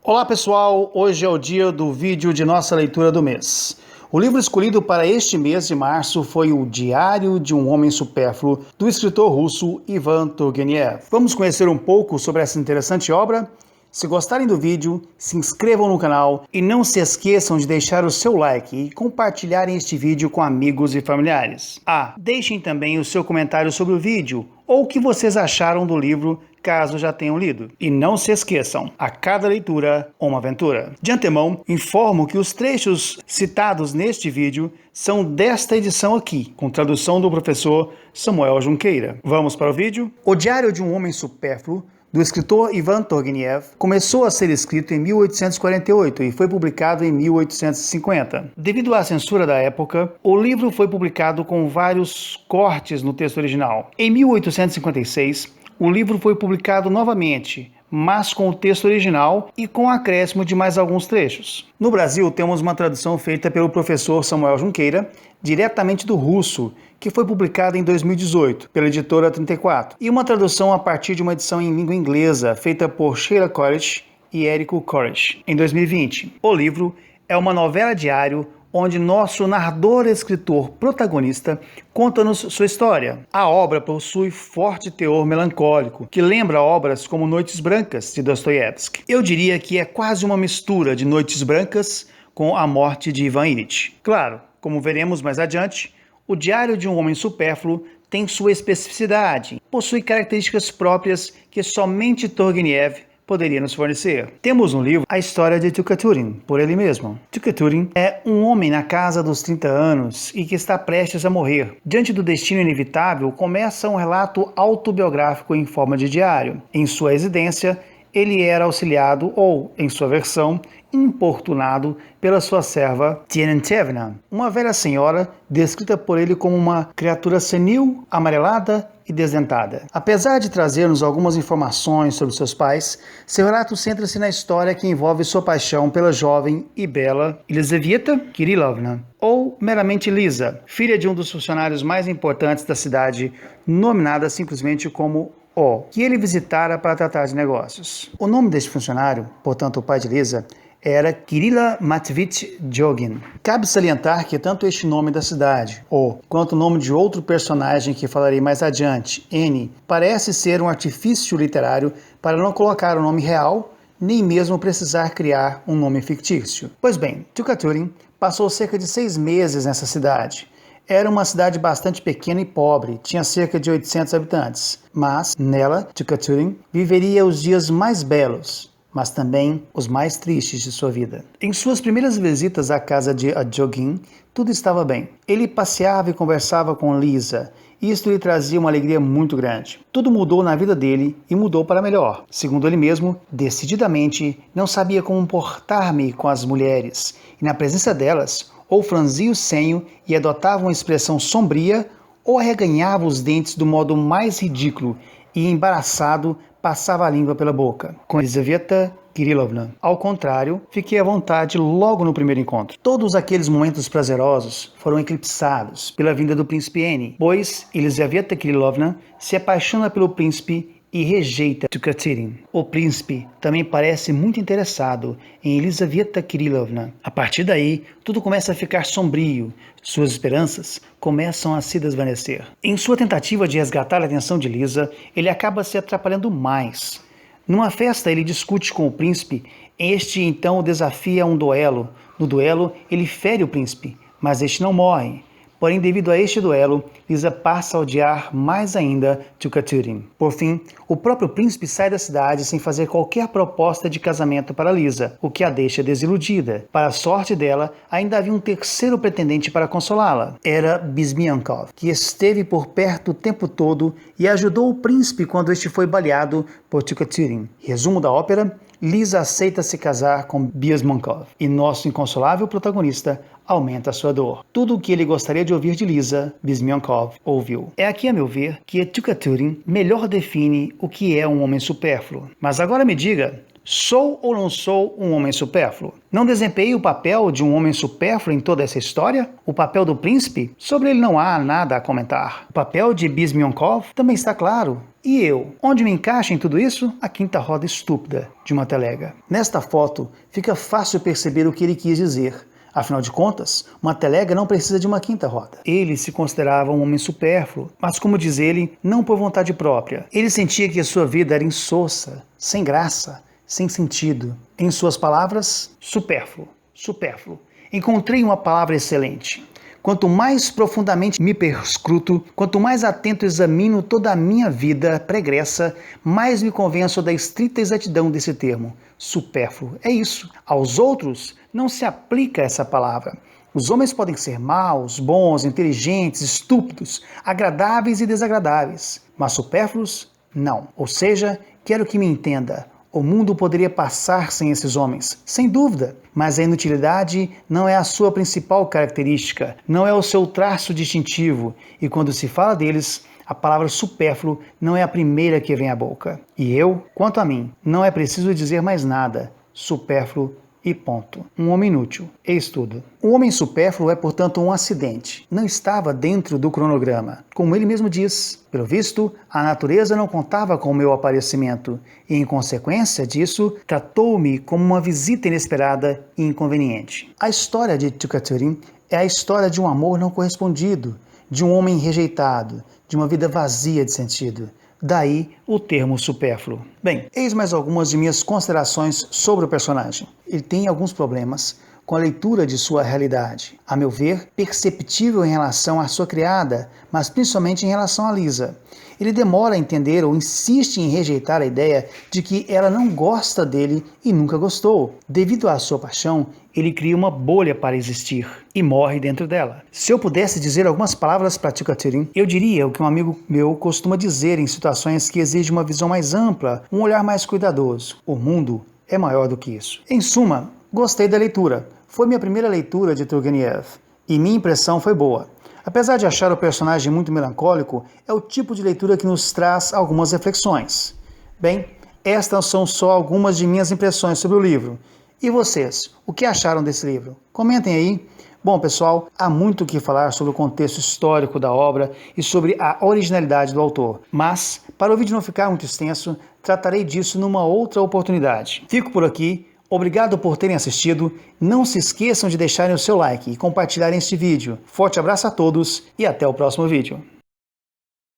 Olá pessoal, hoje é o dia do vídeo de nossa leitura do mês. O livro escolhido para este mês de março foi O Diário de um Homem Supérfluo, do escritor russo Ivan Turgenev. Vamos conhecer um pouco sobre essa interessante obra? Se gostarem do vídeo, se inscrevam no canal e não se esqueçam de deixar o seu like e compartilharem este vídeo com amigos e familiares. Deixem também o seu comentário sobre o vídeo ou o que vocês acharam do livro, caso já tenham lido. E não se esqueçam, a cada leitura, uma aventura. De antemão, informo que os trechos citados neste vídeo são desta edição aqui, com tradução do professor Samuel Junqueira. Vamos para o vídeo? O Diário de um Homem Supérfluo, do escritor Ivan Turgenev, começou a ser escrito em 1848 e foi publicado em 1850. Devido à censura da época, o livro foi publicado com vários cortes no texto original. Em 1856, o livro foi publicado novamente, mas com o texto original e com o acréscimo de mais alguns trechos. No Brasil, temos uma tradução feita pelo professor Samuel Junqueira, diretamente do russo, que foi publicada em 2018, pela editora 34, e uma tradução a partir de uma edição em língua inglesa, feita por Sheila Koresh e Érico Koresh, em 2020. O livro é uma novela diário onde nosso narrador-escritor protagonista conta-nos sua história. A obra possui forte teor melancólico, que lembra obras como Noites Brancas, de Dostoiévski. Eu diria que é quase uma mistura de Noites Brancas com A Morte de Ivan Ilitch. Claro, como veremos mais adiante, O Diário de um Homem Supérfluo tem sua especificidade, possui características próprias que somente Turgenev poderia nos fornecer. Temos no livro a história de Tukaturin, por ele mesmo. Tukaturin é um homem na casa dos 30 anos e que está prestes a morrer. Diante do destino inevitável, começa um relato autobiográfico em forma de diário. Em sua residência, ele era auxiliado, ou, em sua versão, importunado pela sua serva Tienentevna, uma velha senhora descrita por ele como uma criatura senil, amarelada e desdentada. Apesar de trazer-nos algumas informações sobre seus pais, seu relato centra-se na história que envolve sua paixão pela jovem e bela Elizaveta Kirilovna, ou meramente Lisa, filha de um dos funcionários mais importantes da cidade, nominada simplesmente como O, que ele visitara para tratar de negócios. O nome deste funcionário, portanto o pai de Lisa, era Kirila Matveyevich Jogin. Cabe salientar que tanto este nome da cidade, O, quanto o nome de outro personagem que falarei mais adiante, N, parece ser um artifício literário para não colocar o nome real, nem mesmo precisar criar um nome fictício. Pois bem, Tukaturin passou cerca de 6 meses nessa cidade. Era uma cidade bastante pequena e pobre, tinha cerca de 800 habitantes, mas nela, Tukaturin viveria os dias mais belos, mas também os mais tristes de sua vida. Em suas primeiras visitas à casa de Jogin, tudo estava bem. Ele passeava e conversava com Lisa, e isto lhe trazia uma alegria muito grande. Tudo mudou na vida dele e mudou para melhor. Segundo ele mesmo, decididamente não sabia como portar-me com as mulheres, e na presença delas, ou franzia o senho e adotava uma expressão sombria, ou arreganhava os dentes do modo mais ridículo e, embaraçado, passava a língua pela boca. Com Elizaveta Kirilovna, ao contrário, fiquei à vontade logo no primeiro encontro. Todos aqueles momentos prazerosos foram eclipsados pela vinda do príncipe N, pois Elizaveta Kirilovna se apaixona pelo príncipe e rejeita Tukaturin. O príncipe também parece muito interessado em Elizaveta Kirilovna. A partir daí, tudo começa a ficar sombrio. Suas esperanças começam a se desvanecer. Em sua tentativa de resgatar a atenção de Lisa, ele acaba se atrapalhando mais. Numa festa, ele discute com o príncipe. Este, então, o desafia a um duelo. No duelo, ele fere o príncipe, mas este não morre. Porém, devido a este duelo, Lisa passa a odiar mais ainda Tukaturin. Por fim, o próprio príncipe sai da cidade sem fazer qualquer proposta de casamento para Lisa, o que a deixa desiludida. Para a sorte dela, ainda havia um terceiro pretendente para consolá-la. Era Bizmiankov, que esteve por perto o tempo todo e ajudou o príncipe quando este foi baleado por Tukaturin. Resumo da ópera: Lisa aceita se casar com Bizmiankov e nosso inconsolável protagonista aumenta a sua dor. Tudo o que ele gostaria de ouvir de Lisa, Bizmiankov ouviu. É aqui, a meu ver, que Tukaturin melhor define o que é um homem supérfluo. Mas agora me diga, Sou ou não sou um homem supérfluo? Não desempenhei o papel de um homem supérfluo em toda essa história? O papel do príncipe? Sobre ele não há nada a comentar. O papel de Bizmyonkov também está claro. E eu? Onde me encaixa em tudo isso? A quinta roda estúpida de uma telega. Nesta foto, fica fácil perceber o que ele quis dizer. Afinal de contas, uma telega não precisa de uma quinta roda. Ele se considerava um homem supérfluo, mas como diz ele, não por vontade própria. Ele sentia que a sua vida era insossa, sem graça, sem sentido. Em suas palavras, supérfluo, supérfluo. Encontrei uma palavra excelente. Quanto mais profundamente me perscruto, quanto mais atento examino toda a minha vida pregressa, mais me convenço da estrita exatidão desse termo. Supérfluo. É isso. Aos outros não se aplica essa palavra. Os homens podem ser maus, bons, inteligentes, estúpidos, agradáveis e desagradáveis, mas supérfluos, não. Ou seja, quero que me entenda. O mundo poderia passar sem esses homens, sem dúvida, mas a inutilidade não é a sua principal característica, não é o seu traço distintivo, e quando se fala deles, a palavra supérfluo não é a primeira que vem à boca. E eu, quanto a mim, não é preciso dizer mais nada, supérfluo e ponto. Um homem inútil. Eis tudo. O homem supérfluo é, portanto, um acidente. Não estava dentro do cronograma. Como ele mesmo diz, pelo visto, a natureza não contava com o meu aparecimento e, em consequência disso, tratou-me como uma visita inesperada e inconveniente. A história de Tchouktcherin é a história de um amor não correspondido, de um homem rejeitado, de uma vida vazia de sentido. Daí o termo supérfluo. Bem, eis mais algumas de minhas considerações sobre o personagem. Ele tem alguns problemas com a leitura de sua realidade. A meu ver, perceptível em relação à sua criada, mas principalmente em relação a Lisa. Ele demora a entender ou insiste em rejeitar a ideia de que ela não gosta dele e nunca gostou. Devido à sua paixão, ele cria uma bolha para existir e morre dentro dela. Se eu pudesse dizer algumas palavras para Tchouktcherin, eu diria o que um amigo meu costuma dizer em situações que exigem uma visão mais ampla, um olhar mais cuidadoso. O mundo é maior do que isso. Em suma, gostei da leitura. Foi minha primeira leitura de Turgenev e minha impressão foi boa. Apesar de achar o personagem muito melancólico, é o tipo de leitura que nos traz algumas reflexões. Bem, estas são só algumas de minhas impressões sobre o livro. E vocês, o que acharam desse livro? Comentem aí. Bom, pessoal, há muito o que falar sobre o contexto histórico da obra e sobre a originalidade do autor. Mas, para o vídeo não ficar muito extenso, tratarei disso numa outra oportunidade. Fico por aqui. Obrigado por terem assistido. Não se esqueçam de deixarem o seu like e compartilharem este vídeo. Forte abraço a todos e até o próximo vídeo.